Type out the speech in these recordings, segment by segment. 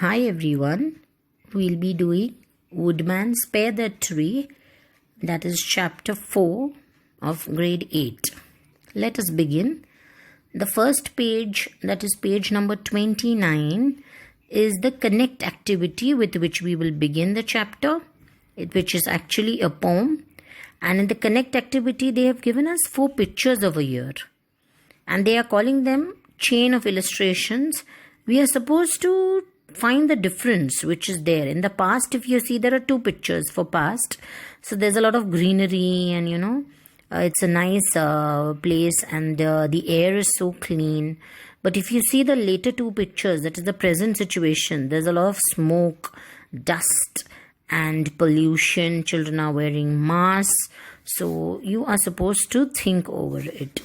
Hi everyone, we'll be doing Woodman Spare the Tree, that is chapter 4 of grade 8. Let us begin. The first page, that is page number 29, is the connect activity with which we will begin the chapter, which is actually a poem. And in the connect activity, they have given us 4 pictures of a year. And they are calling them chain of illustrations. We are supposed to find the difference which is there. In the past, if you see, there are 2 pictures for past. So there's a lot of greenery and it's a nice place and the air is so clean. But if you see the later 2 pictures, that is the present situation, there's a lot of smoke, dust and pollution. Children are wearing masks. So you are supposed to think over it.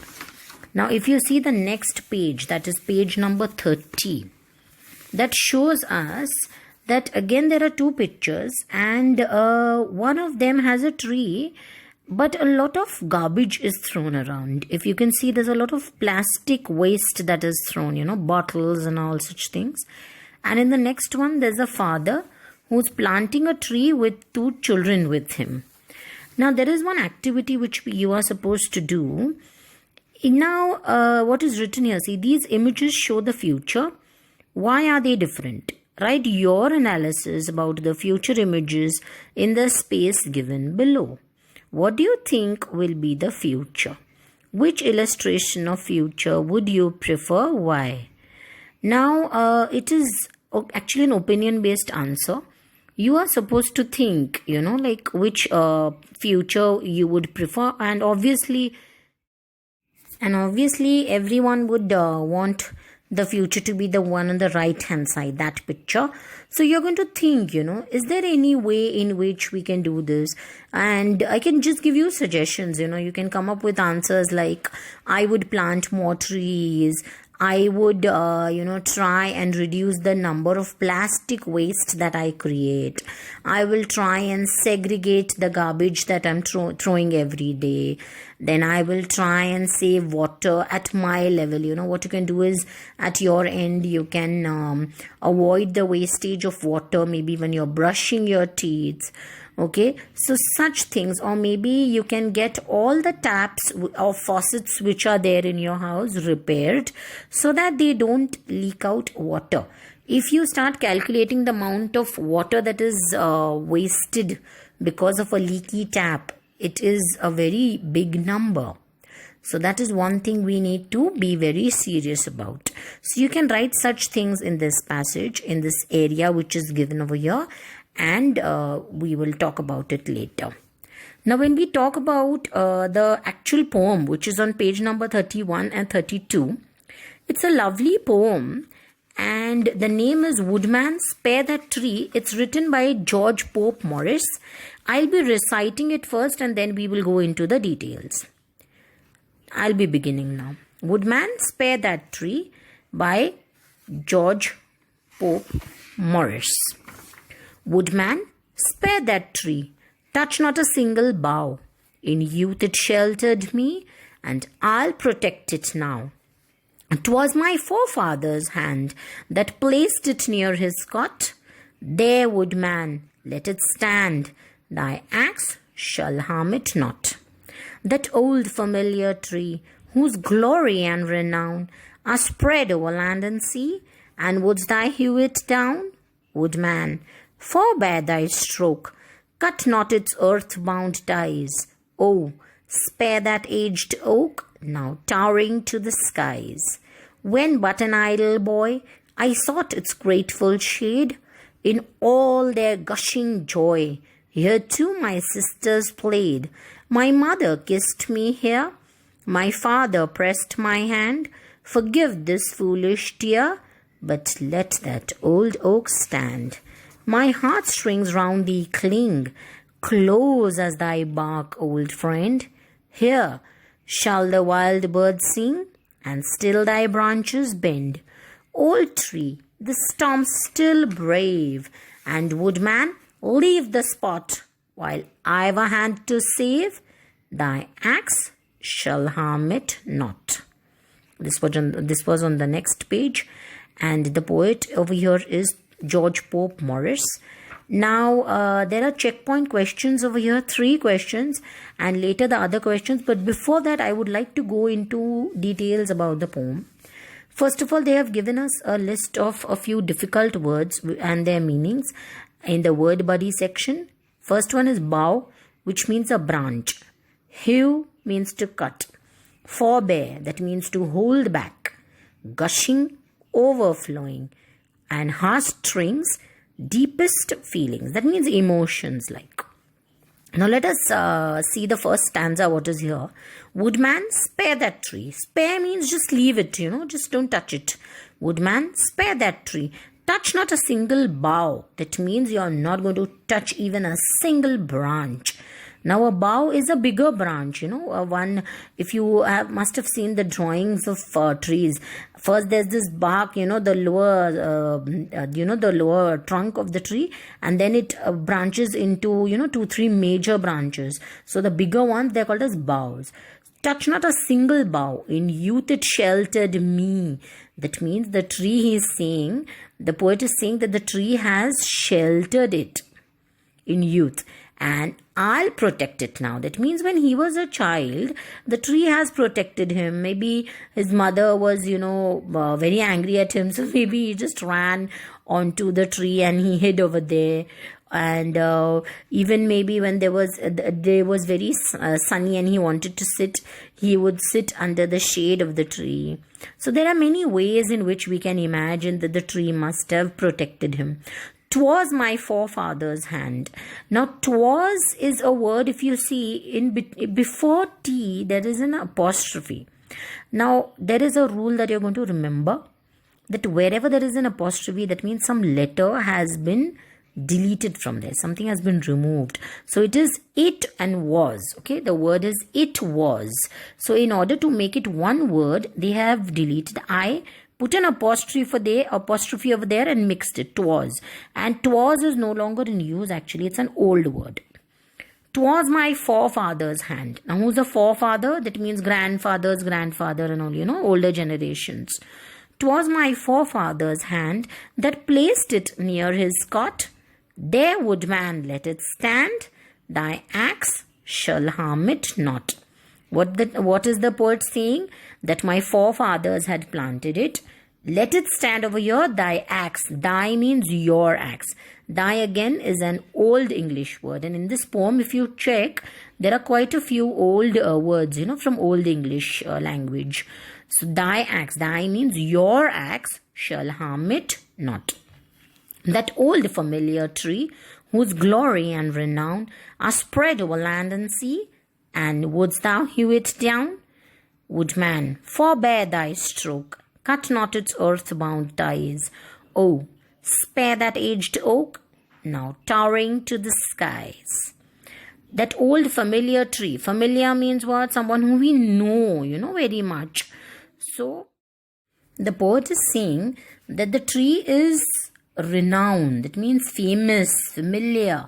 Now, if you see the next page, that is page number 30, that shows us that again there are 2 pictures and one of them has a tree, but a lot of garbage is thrown around. If you can see, there's a lot of plastic waste that is thrown, bottles and all such things. And in the next one, there's a father who's planting a tree with 2 children with him. Now, there is one activity which you are supposed to do. Now, what is written here? See, these images show the future. Why are they different? Write your analysis about the future images in the space given below. What do you think will be the future? Which illustration of future would you prefer? Why? Now, it is actually an opinion-based answer. You are supposed to think, like which future you would prefer, and obviously everyone would want the future to be the one on the right hand side, that picture. So you're going to think, is there any way in which we can do this? And I can just give you suggestions. You can come up with answers like, I would plant more trees. I would, try and reduce the number of plastic waste that I create. I will try and segregate the garbage that I'm throwing every day. Then I will try and save water at my level. What you can do is, at your end, you can avoid the wastage of water, maybe when you're brushing your teeth. Okay, so such things. Or maybe you can get all the taps or faucets which are there in your house repaired so that they don't leak out water. If you start calculating the amount of water that is wasted because of a leaky tap, it is a very big number. So that is one thing we need to be very serious about. So you can write such things in this passage, in this area which is given over here. And we will talk about it later. Now, when we talk about the actual poem, which is on page number 31 and 32, it's a lovely poem. And the name is Woodman Spare That Tree. It's written by George Pope Morris. I'll be reciting it first and then we will go into the details. I'll be beginning now. Woodman Spare That Tree by George Pope Morris. Woodman, spare that tree, touch not a single bough. In youth it sheltered me, and I'll protect it now. 'Twas my forefathers' hand that placed it near his cot. There, Woodman, let it stand, thy axe shall harm it not. That old familiar tree, whose glory and renown are spread over land and sea, and wouldst thou hew it down? Woodman, forbear thy stroke, cut not its earth-bound ties. Oh, spare that aged oak, now towering to the skies. When but an idle boy, I sought its grateful shade. In all their gushing joy, here too my sisters played. My mother kissed me here, my father pressed my hand. Forgive this foolish tear, but let that old oak stand. My heartstrings round thee cling, close as thy bark, old friend. Here shall the wild bird sing, and still thy branches bend. Old tree, the storm still brave, and Woodman, leave the spot, while I've a hand to save, thy axe shall harm it not. This was on the next page. And the poet over here is George Pope Morris. Now, there are checkpoint questions over here, 3 questions, and later the other questions. But before that, I would like to go into details about the poem. First of all, they have given us a list of a few difficult words and their meanings in the word buddy section. First one is bough, which means a branch. Hew means to cut. Forbear, that means to hold back. Gushing, overflowing. And heartstrings, deepest feelings. That means emotions like. Now let us see the first stanza, what is here. Woodman, spare that tree. Spare means just leave it, just don't touch it. Woodman, spare that tree. Touch not a single bough. That means you are not going to touch even a single branch. Now a bough is a bigger branch, one, if you must have seen the drawings of trees. First there's this bark, the lower trunk of the tree, and then it branches into, 2-3 major branches. So the bigger ones, they're called as boughs. Touch not a single bough. In youth it sheltered me. That means the tree he's saying, the poet is saying that the tree has sheltered it in youth. And I'll protect it now. That means when he was a child, the tree has protected him. Maybe his mother was, very angry at him. So maybe he just ran onto the tree and he hid over there. And even maybe when there was day was very sunny and he wanted to sit, he would sit under the shade of the tree. So there are many ways in which we can imagine that the tree must have protected him. Twas my forefathers' hand. Now, twas is a word, if you see, before T, there is an apostrophe. Now, there is a rule that you're going to remember, that wherever there is an apostrophe, that means some letter has been deleted from there. Something has been removed. So, it is it and was. Okay, the word is it was. So, in order to make it one word, they have deleted I, put an apostrophe over there and mixed it, twas. And twas is no longer in use actually, it's an old word. Twas my forefather's hand. Now who's the forefather? That means grandfather and all, older generations. Twas my forefather's hand that placed it near his cot. There, woodman, let it stand. Thy axe shall harm it not. What is the poet saying? That my forefathers had planted it. Let it stand over here, thy axe. Thy means your axe. Thy again is an old English word. And in this poem, if you check, there are quite a few old words, from old English language. So thy axe, thy means your axe shall harm it not. That old familiar tree, whose glory and renown are spread over land and sea, and wouldst thou hew it down? Woodman, forbear thy stroke, cut not its earth-bound ties. Oh, spare that aged oak, now towering to the skies. That old familiar tree. Familiar means what? Someone who we know, very much. So, the poet is saying that the tree is renowned. That means famous, familiar.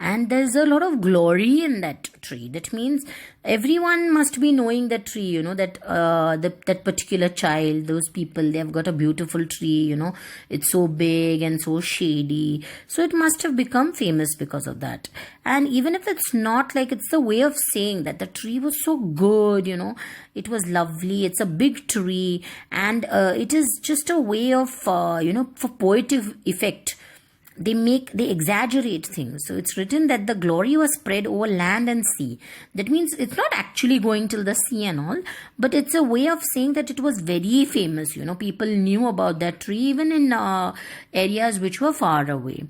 And there's a lot of glory in that tree. That means everyone must be knowing that tree, that particular child, those people, they have got a beautiful tree, it's so big and so shady. So it must have become famous because of that. And even if it's not, it's a way of saying that the tree was so good, it was lovely, it's a big tree. And it is just a way of, for poetic effect. They exaggerate things. So it's written that the glory was spread over land and sea. That means it's not actually going till the sea and all, but it's a way of saying that it was very famous. People knew about that tree even in areas which were far away.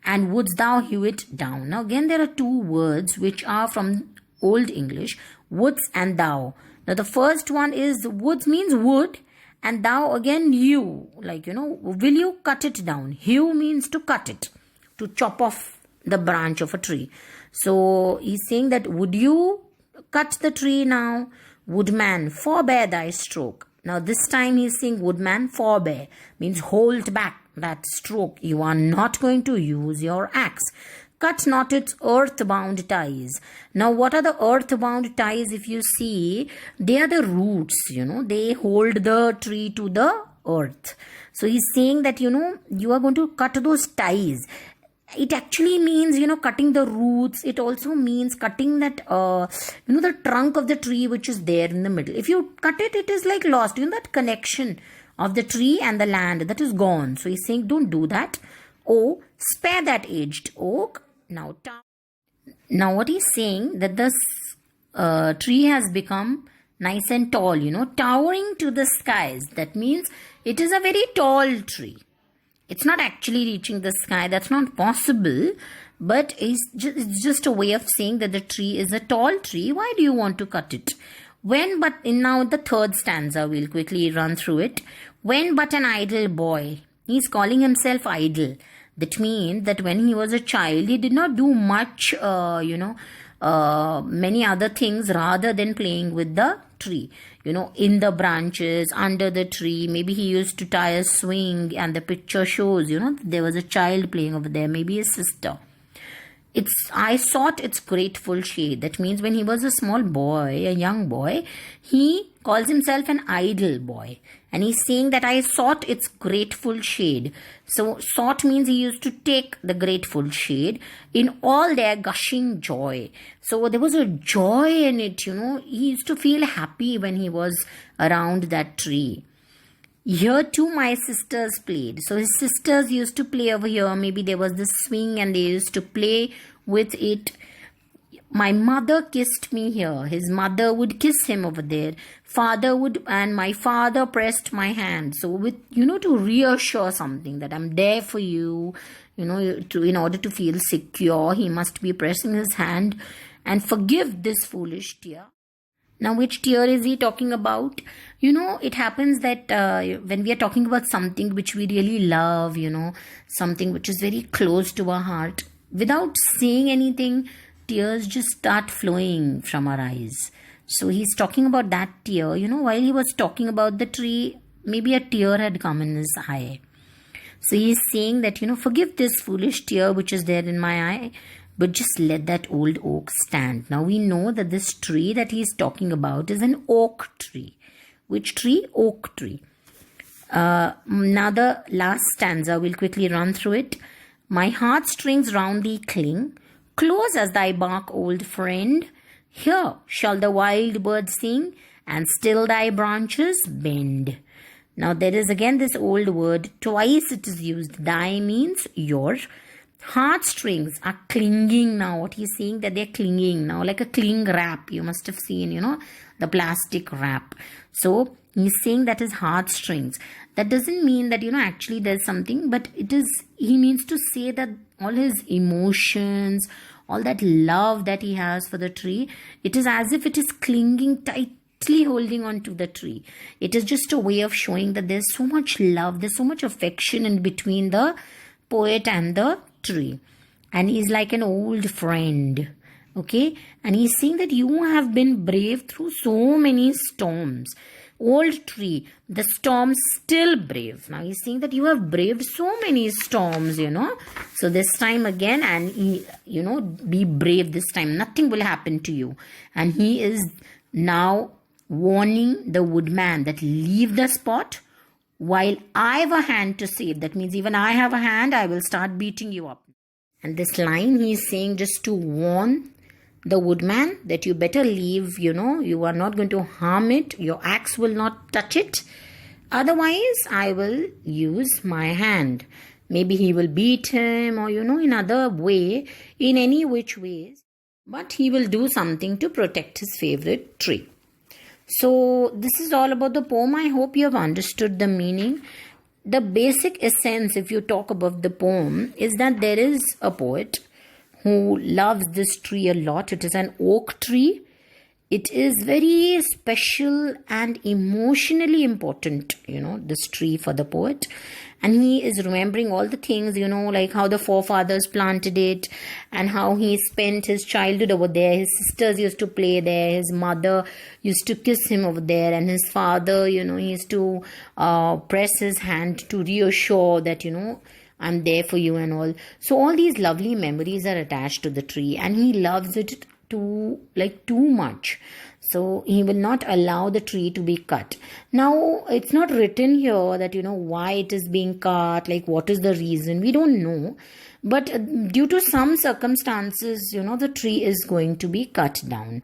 And wouldst thou hew it down? Now again, there are two words which are from Old English, woods and thou. Now the first one is woods means wood. And thou again you, will you cut it down? Hew means to cut it, to chop off the branch of a tree. So he's saying that would you cut the tree now? Woodman, forbear thy stroke. Now this time he's saying woodman, forbear, means hold back that stroke. You are not going to use your axe. Cut not its earth-bound ties. Now, what are the earth-bound ties? If you see, they are the roots, they hold the tree to the earth. So he's saying that, you are going to cut those ties. It actually means, cutting the roots. It also means cutting that, the trunk of the tree which is there in the middle. If you cut it, it is like lost. That connection of the tree and the land, that is gone. So he's saying, don't do that. Oh, spare that aged oak. Now what he's saying, that this tree has become nice and tall, towering to the skies. That means it is a very tall tree. It's not actually reaching the sky. That's not possible. But it's just a way of saying that the tree is a tall tree. Why do you want to cut it? Now the third stanza, we'll quickly run through it. When but an idle boy. He's calling himself idle. That means that when he was a child, he did not do much, many other things rather than playing with the tree. In the branches, under the tree. Maybe he used to tie a swing, and the picture shows, there was a child playing over there, maybe his sister. I sought its grateful shade. That means when he was a small boy, a young boy, he calls himself an idle boy. And he's saying that I sought its grateful shade. So sought means he used to take the grateful shade in all their gushing joy. So there was a joy in it, He used to feel happy when he was around that tree. Here too my sisters played. So his sisters used to play over here. Maybe there was this swing and they used to play with it. My mother kissed me here. His mother would kiss him over there. And my father pressed my hand. So with, to reassure something that I'm there for you, in order to feel secure, he must be pressing his hand and forgive this foolish tear. Now, which tear is he talking about? It happens that when we are talking about something which we really love, something which is very close to our heart, without saying anything, tears just start flowing from our eyes. So he's talking about that tear. While he was talking about the tree, maybe a tear had come in his eye. So he's saying that, forgive this foolish tear which is there in my eye, but just let that old oak stand. Now we know that this tree that he's talking about is an oak tree. Which tree? Oak tree. Now the last stanza, we'll quickly run through it. My heartstrings round thee cling, close as thy bark, old friend. Here shall the wild bird sing, and still thy branches bend. Now there is again this old word, twice it is used. Thy means your. Heartstrings are clinging now. What he's saying, that they're clinging now, like a cling wrap. You must have seen, the plastic wrap. So he's saying that his heartstrings. That doesn't mean that, actually there's something, but he means to say that all his emotions, all that love that he has for the tree, it is as if it is clinging tightly, holding on to the tree. It is just a way of showing that there's so much love, there's so much affection in between the poet and the tree. And he's like an old friend. Okay? And he's saying that you have been brave through so many storms. Old tree, the storms still brave. Now he's saying that you have braved so many storms, So this time again, and be brave this time. Nothing will happen to you. And he is now warning the woodman that leave the spot while I have a hand to save. That means even I have a hand, I will start beating you up. And this line he's saying just to warn the woodman that you better leave, you are not going to harm it. Your axe will not touch it. Otherwise, I will use my hand. Maybe he will beat him or, in other way, in any which ways. But he will do something to protect his favorite tree. So this is all about the poem. I hope you have understood the meaning. The basic essence, if you talk about the poem, is that there is a poet who loves this tree a lot. It is an oak tree. It is very special and emotionally important, this tree for the poet. And he is remembering all the things, like how the forefathers planted it and how he spent his childhood over there. His sisters used to play there. His mother used to kiss him over there. And his father, he used to press his hand to reassure that, I'm there for you and all. So all these lovely memories are attached to the tree. And he loves it too much. So he will not allow the tree to be cut. Now, it's not written here that, why it is being cut, like what is the reason. We don't know. But due to some circumstances, the tree is going to be cut down.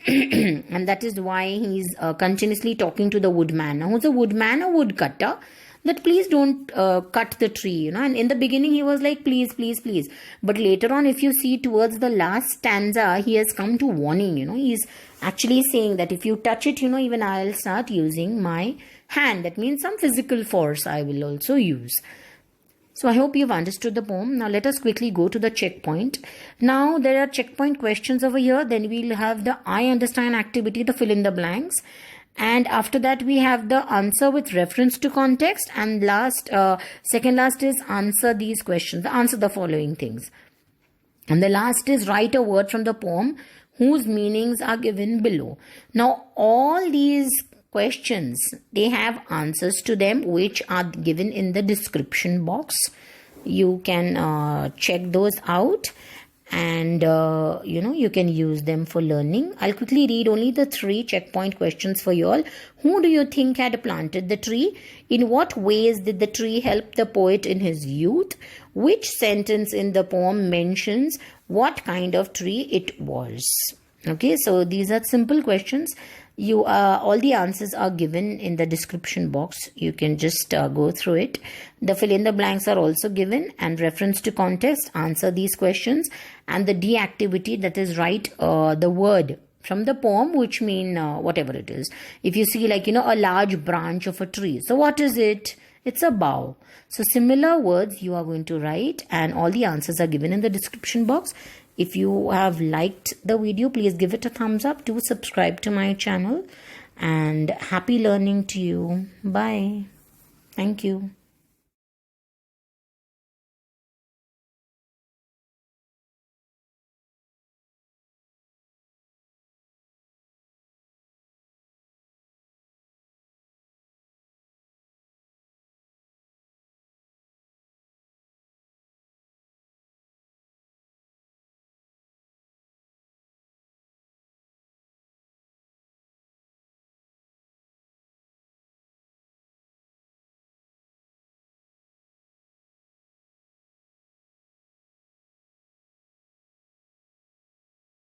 And that is why he's continuously talking to the woodman. Now, who's a woodman or woodcutter? That please don't cut the tree, And in the beginning, he was like, please, please, please. But later on, if you see towards the last stanza, he has come to warning, He's actually saying that if you touch it, even I'll start using my hand. That means some physical force I will also use. So I hope you've understood the poem. Now let us quickly go to the checkpoint. Now there are checkpoint questions over here. Then we'll have the I understand activity, the fill in the blanks. And after that, we have the answer with reference to context. And second last is answer these questions, answer the following things. And the last is write a word from the poem whose meanings are given below. Now, all these questions, they have answers to them which are given in the description box. You can check those out. And you can use them for learning. I'll quickly read only the 3 checkpoint questions for you all. Who do you think had planted the tree? In what ways did the tree help the poet in his youth? Which sentence in the poem mentions what kind of tree it was? Okay, so these are simple questions. All the answers are given in the description box. You can just go through it. The fill in the blanks are also given, and reference to context, answer these questions, and the D activity, that is write the word from the poem which mean whatever it is. If you see a large branch of a tree, so what is it? It's a bough. So similar words you are going to write, and all the answers are given in the description box. If you have liked the video, please give it a thumbs up. Do subscribe to my channel, and happy learning to you. Bye. Thank you.